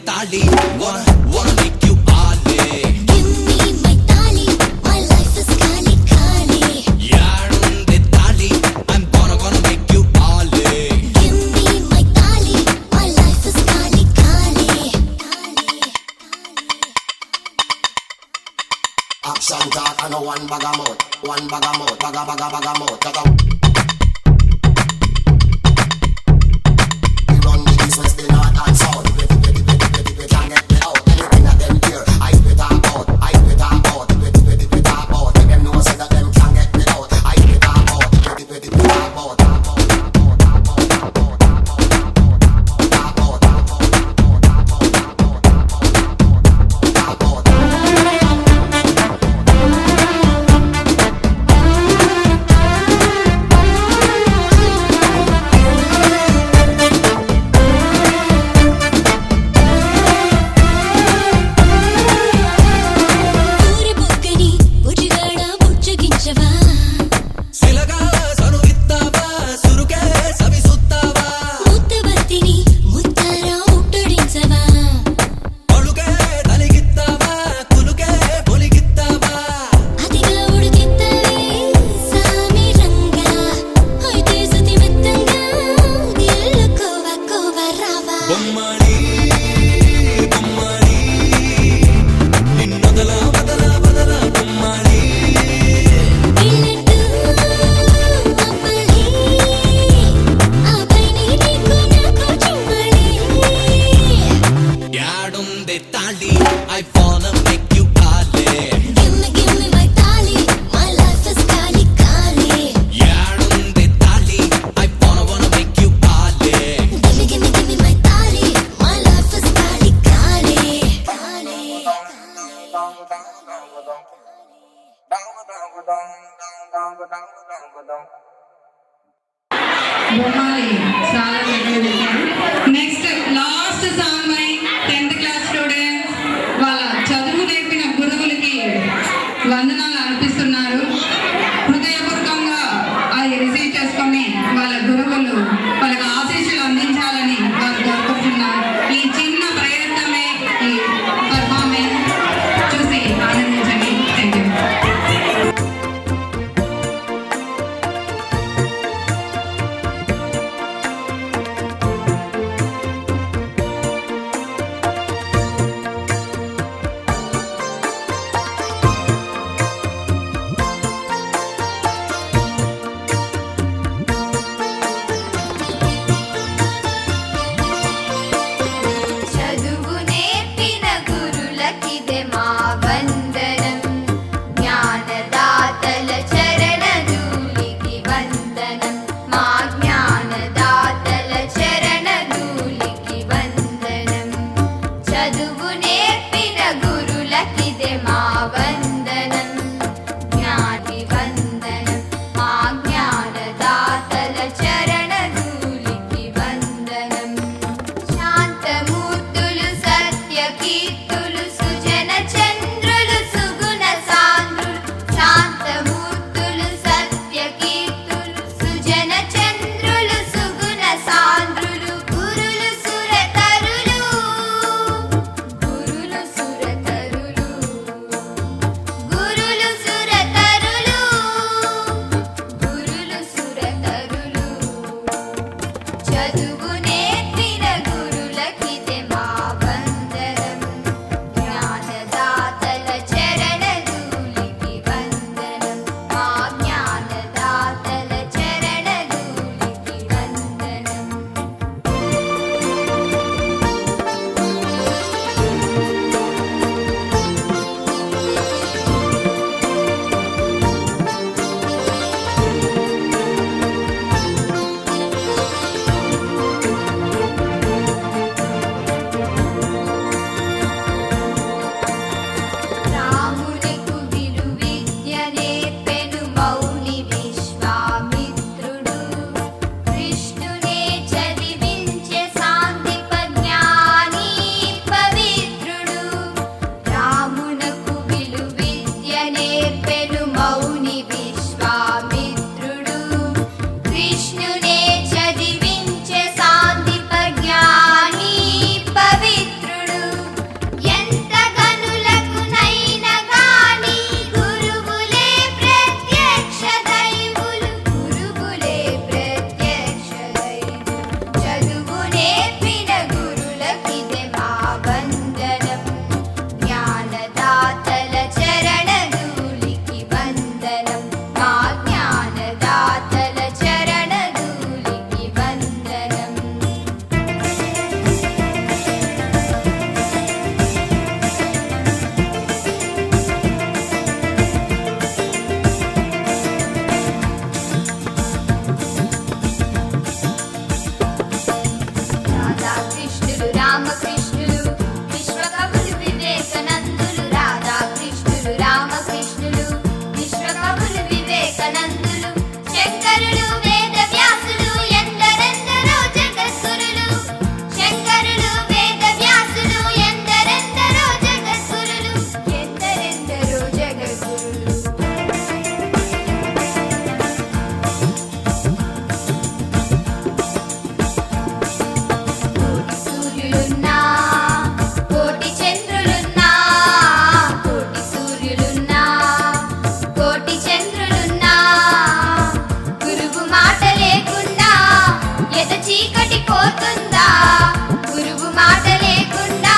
tali, wanna make you ale. Give me my tali, my life is kali kali. Yadunde tali, I'm gonna make you ale. Give me my tali, my life is kali kali. Action talk and one bag of mouth, baga. We run the east, west, the north and south. We can't get me out. Anything that them hear, I spit about. We talk about. Let them know say that them can't get me out. I spit about. ఊరి బుగ్గని బుజ్జిగాడ బుజ్జగించవా సిలగా సరువిత్తావా, సురుకే సవిసుత్తావా. ముత్తబత్తిని ముత్తారా ముట్టడించవా అలుగే తలిగిత్తావా, కులుగే పొలిగిత్తావా. అతిగా ఉడికిత్తవే సామి రంగా అయితే సుతి మెత్తంగా గిల్లుకోవా కోవా రావా బొమ్మడి నిన్నొదల వదల బొమ్మడి. పిల్లట్టు అమ్మలి ఆపైని నీకు నాకు చుమ్మలి యాడుందే తాళి, I wanna make you ale. Give me my tali, my life is kali kali. యాడుందే తాళి, I wanna make you ale. Give me my tali, my life is kali kali. బొమ్మాలి చాలా చక్కగా next last song by 10th class students వాళ్ళ చదువు నేర్పిన గురువులకి వందనాలు అర్పిస్తున్నారు. హృదయపూర్వకంగా అది రిసీవ్ చేసుకొని వాళ్ళ గురువులు వాళ్ళకి ఆశీస్సులు అందించాలని వారు కోరుకుంటున్నారు. ఈ చిన్న ప్రయత్నమే ఈ పర్ఫార్మెన్స్ చూసి ఆనందించండి. Thank you. రామకృష్ణులు విశ్వకవులు వివేకానందులు రాధాకృష్ణులు రామకృష్ణులు విశ్వకవులు వివేకానందులు శంకరులు వేద వ్యాసులు ఎందరెందరో జగద్గురులు శంకరులు వేద వ్యాసులు ఎందరెందరో జగద్గురులు ఎందరెందరో జగద్గురులు కోటి సూర్యులున్నా కోటి చంద్రులున్నా కోటి సూర్యులున్నా కోటి చంద్రులున్నా గురువు మాట లేకుండా ఎద చీకటి పోతుందా గురువు మాట లేకుండా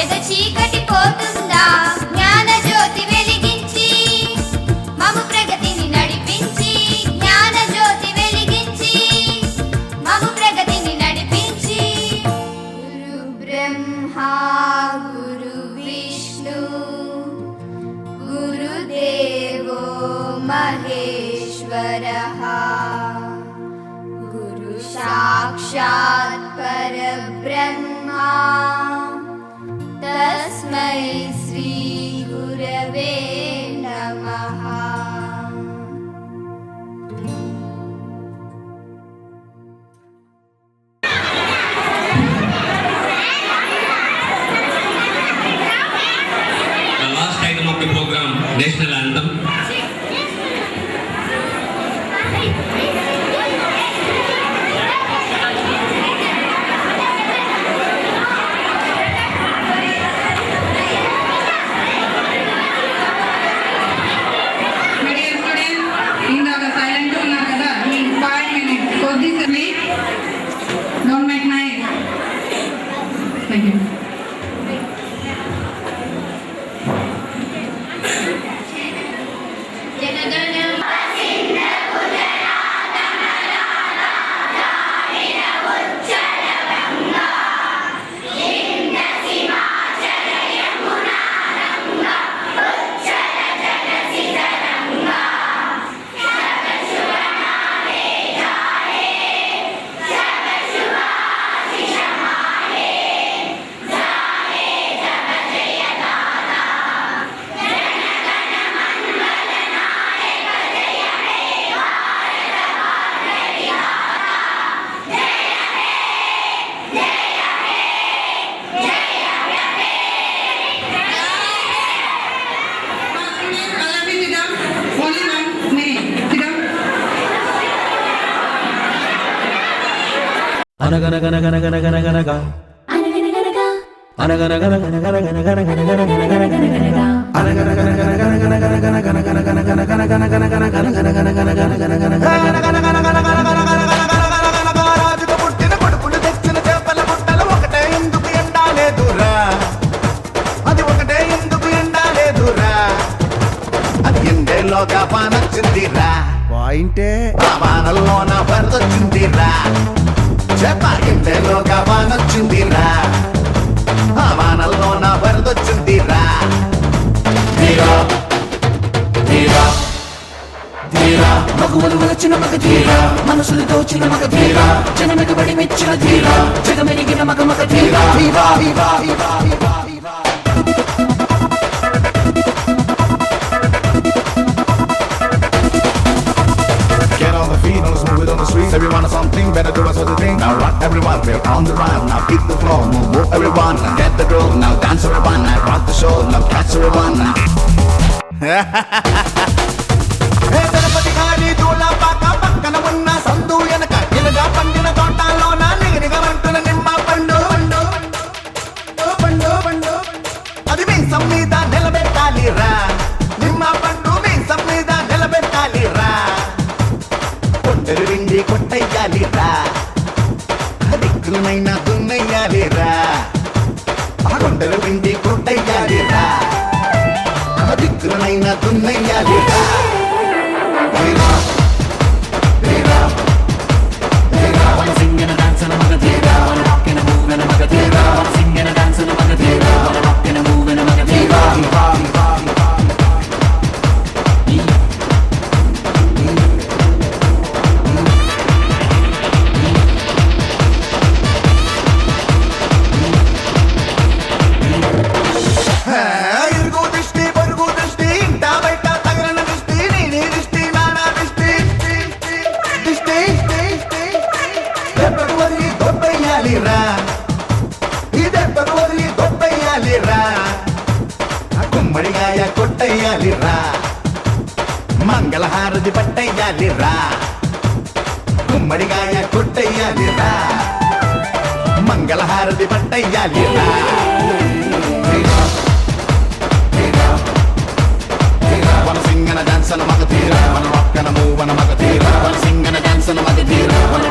ఎద చీకటి పోతుందా జ్ఞాన జ్యోతి వెలిగించి మము ప్రగతిని నడిపించి జ్ఞాన జ్యోతి వెలిగించి మము ప్రగతిని నడిపించి గురు బ్రహ్మా గురు విష్ణు గురుదేవో మహేశ్వరః గురు సాక్షాత్ పరబ్రహ్మా తస్మై శ్రీ గురవే నమః The last item of the program, National Anthem. Dear students, ఇందాక సైలెంట్ ఉన్నారు కదా ఈ 5 minutes కొద్దిసేపు don't make nice. Thank you. Allow me to down. Only 1 minute. Sit down. అనగనగనగనగనగనగనగా రాజుకు పుట్టిన కొడుకులు తెచ్చిన చేపల బుట్టలు ఒకటే ఎందుకు ఎండాలేదురా అది ఒకటే ఎందుకు ఎండాలేదురా అది ఎండేలోగా పానొచ్చిందిరా పాయింటే ఆ వానల్లోన వరదొచ్చిందిరా చేప ఎండేలోగా వానొచ్చిందిరా ఆ వానల్లోన వరదొచ్చిందిరా ధీరా ధీరా ధీరా మగువలు వలచిన మగ ధీరా మనసులు దోచిన మగ ధీరా జనమెగబడి మెచ్చిన ధీరా జగమెరిగిన మగ మగ ధీరా ధీరా ధీరా ధీరా ధీరా ధీరా Get on the feet, on the smooth, on the streets. Everyone has something better, do us other thing. Now rock everyone, we're on the run. Now beat the floor, move everyone. Now get the groove, now dance everyone. Now rock the show, now catch everyone. హే తిరుపతి గారి దూలపాక పక్కన ఉన్న సందు వెనక ఇలుగా పండిన తోటలోన నిగనిగమంటున్న నిమ్మ పండు పండు పండు పండు అది మీసం మీద నిలబెట్టాలిరా నిమ్మ పండు మీసం మీద నిలబెట్టాలిరా కొట్టెలు విండి కొట్టయ్యాలిరా దిక్కులనైనా దున్నయ్యాలిరా ఆ కొండలు విండి కొట్టయ్యాలిరా దిక్కులనైనా దున్నయ్యాలిరా ధీరా ధీరా ధీరా Wanna sing and a dance and a mother ధీరా Wanna rock and a move and a mother ధీరా Wanna sing and a dance and a mother ధీరా Wanna rock and a move and a mother ధీరా ధీరా ధీరా ధీరా మంగళహారతి పట్టయ్యాలిరా గుమ్మడిగాయ కొట్టయ్యాలిరా మంగళహారతి పట్టయ్యాలిరా Wanna sing and a dance and a mug of tear. Wanna rock and a move and a mug of tear. Wanna sing and a dance and a mug of tear. Wanna